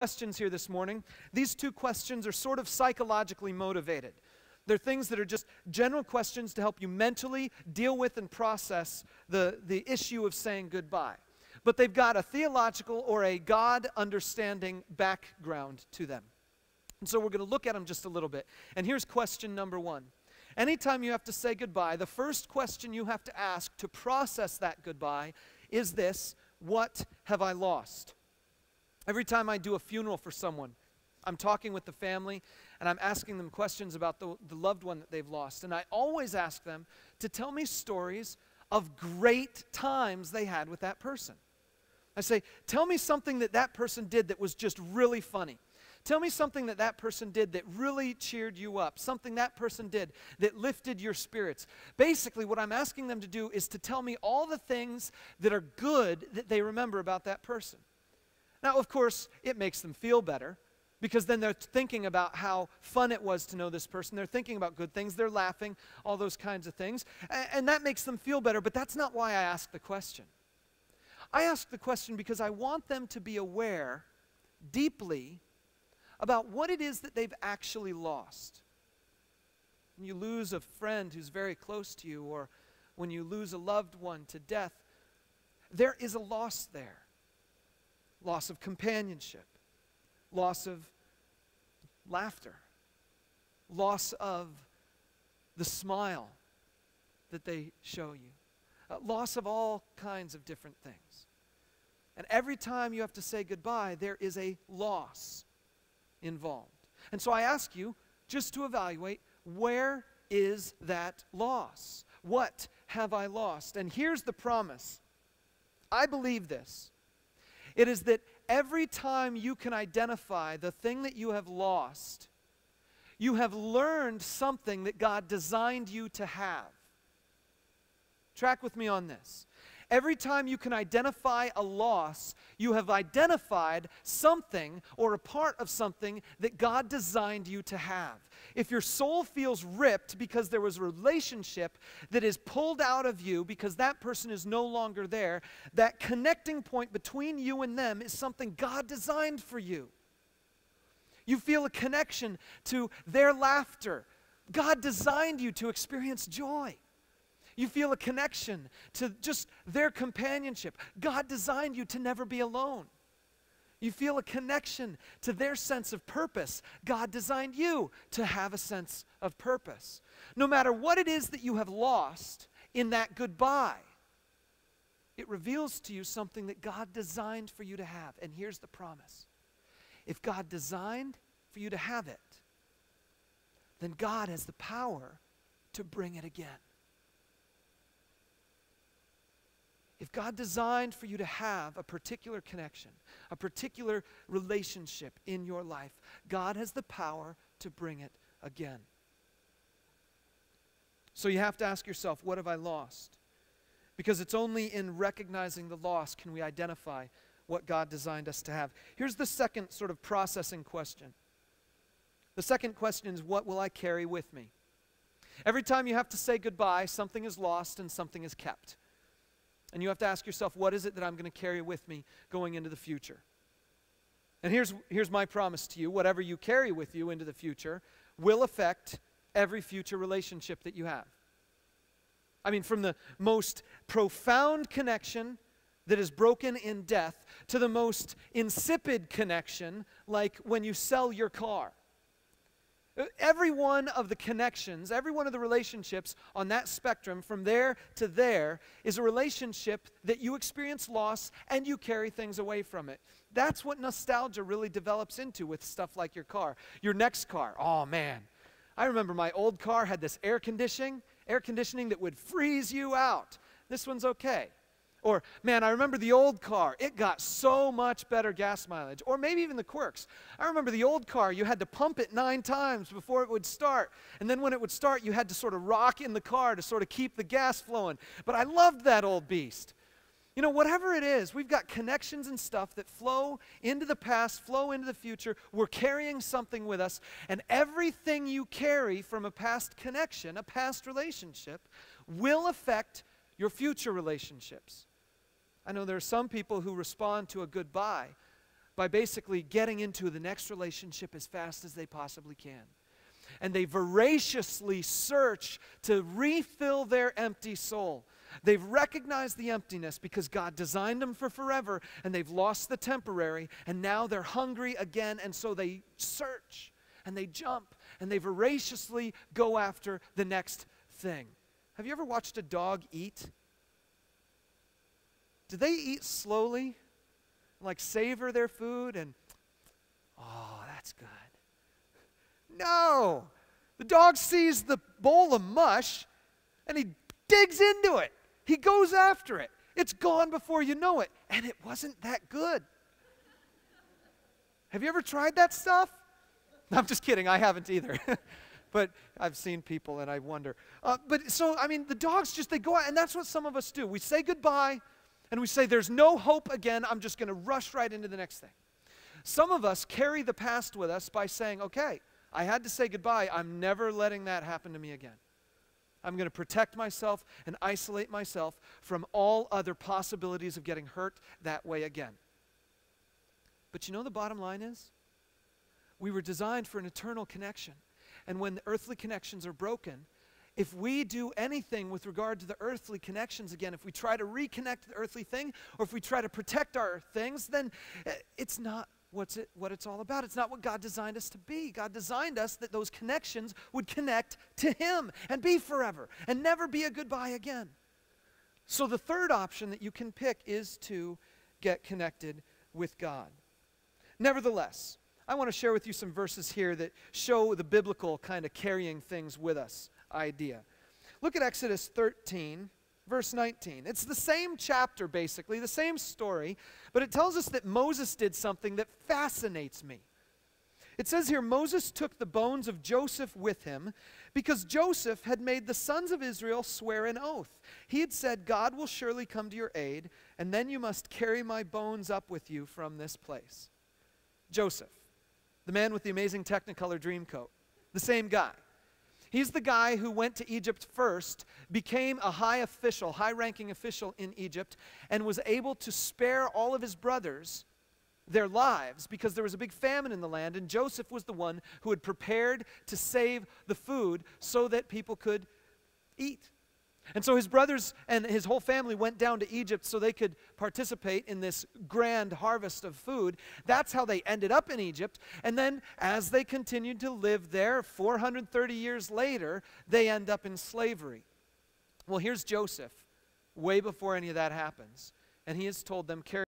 questions here this morning. These two questions are sort of psychologically motivated. They're things that are just general questions to help you mentally deal with and process the issue of saying goodbye. But they've got a theological or a God understanding background to them. And so we're going to look at them just a little bit. And here's question number one. Anytime you have to say goodbye, the first question you have to ask to process that goodbye is this: what have I lost? Every time I do a funeral for someone, I'm talking with the family and I'm asking them questions about the loved one that they've lost. And I always ask them to tell me stories of great times they had with that person. I say, tell me something that that person did that was just really funny. Tell me something that that person did that really cheered you up, something that person did that lifted your spirits. Basically, what I'm asking them to do is to tell me all the things that are good that they remember about that person. Now, of course, it makes them feel better because then they're thinking about how fun it was to know this person. They're thinking about good things. They're laughing, all those kinds of things. And that makes them feel better, but that's not why I ask the question. I ask the question because I want them to be aware deeply about what it is that they've actually lost. When you lose a friend who's very close to you, or when you lose a loved one to death, there is a loss there. Loss of companionship, loss of laughter, loss of the smile that they show you, loss of all kinds of different things. And every time you have to say goodbye, there is a loss involved. And so I ask you just to evaluate, where is that loss? What have I lost? And here's the promise. I believe this. It is that every time you can identify the thing that you have lost, you have learned something that God designed you to have. Track with me on this. Every time you can identify a loss, you have identified something or a part of something that God designed you to have. If your soul feels ripped because there was a relationship that is pulled out of you because that person is no longer there, that connecting point between you and them is something God designed for you. You feel a connection to their laughter. God designed you to experience joy. You feel a connection to just their companionship. God designed you to never be alone. You feel a connection to their sense of purpose. God designed you to have a sense of purpose. No matter what it is that you have lost in that goodbye, it reveals to you something that God designed for you to have. And here's the promise. If God designed for you to have it, then God has the power to bring it again. If God designed for you to have a particular connection, a particular relationship in your life, God has the power to bring it again. So you have to ask yourself, what have I lost? Because it's only in recognizing the loss can we identify what God designed us to have. Here's the second sort of processing question. The second question is, what will I carry with me? Every time you have to say goodbye, something is lost and something is kept. And you have to ask yourself, what is it that I'm going to carry with me going into the future? And here's my promise to you. Whatever you carry with you into the future will affect every future relationship that you have. I mean, from the most profound connection that is broken in death to the most insipid connection, like when you sell your car. Every one of the connections, every one of the relationships on that spectrum from there to there is a relationship that you experience loss and you carry things away from it. That's what nostalgia really develops into with stuff like your car. Your next car, oh man. I remember my old car had this air conditioning that would freeze you out. This one's okay. Or, man, I remember the old car. It got so much better gas mileage. Or maybe even the quirks. I remember the old car, you had to pump it 9 times before it would start. And then when it would start, you had to sort of rock in the car to sort of keep the gas flowing. But I loved that old beast. You know, whatever it is, we've got connections and stuff that flow into the past, flow into the future. We're carrying something with us. And everything you carry from a past connection, a past relationship, will affect your future relationships. I know there are some people who respond to a goodbye by basically getting into the next relationship as fast as they possibly can. And they voraciously search to refill their empty soul. They've recognized the emptiness because God designed them for forever, and they've lost the temporary, and now they're hungry again, and so they search, and they jump, and they voraciously go after the next thing. Have you ever watched a dog eat? Do they eat slowly? Like savor their food and, oh, that's good. No! The dog sees the bowl of mush and he digs into it. He goes after it. It's gone before you know it. And it wasn't that good. Have you ever tried that stuff? No, I'm just kidding. I haven't either. But I've seen people and I wonder. The dogs just, they go out, and that's what some of us do. We say goodbye and we say, there's no hope again. I'm just going to rush right into the next thing. Some of us carry the past with us by saying, okay, I had to say goodbye. I'm never letting that happen to me again. I'm going to protect myself and isolate myself from all other possibilities of getting hurt that way again. But you know the bottom line is? We were designed for an eternal connection. And when the earthly connections are broken, if we do anything with regard to the earthly connections again, if we try to reconnect the earthly thing, or if we try to protect our things, then it's not what it's all about. It's not what God designed us to be. God designed us that those connections would connect to Him and be forever and never be a goodbye again. So the third option that you can pick is to get connected with God. Nevertheless, I want to share with you some verses here that show the biblical kind of carrying things with us idea. Look at Exodus 13, verse 19. It's the same chapter, basically, the same story, but it tells us that Moses did something that fascinates me. It says here, Moses took the bones of Joseph with him because Joseph had made the sons of Israel swear an oath. He had said, God will surely come to your aid, and then you must carry my bones up with you from this place. Joseph, the man with the amazing Technicolor dream coat, the same guy. He's the guy who went to Egypt first, became a high-ranking official in Egypt, and was able to spare all of his brothers their lives because there was a big famine in the land, and Joseph was the one who had prepared to save the food so that people could eat. And so his brothers and his whole family went down to Egypt so they could participate in this grand harvest of food. That's how they ended up in Egypt. And then as they continued to live there, 430 years later, they end up in slavery. Well, here's Joseph, way before any of that happens. And he has told them, carry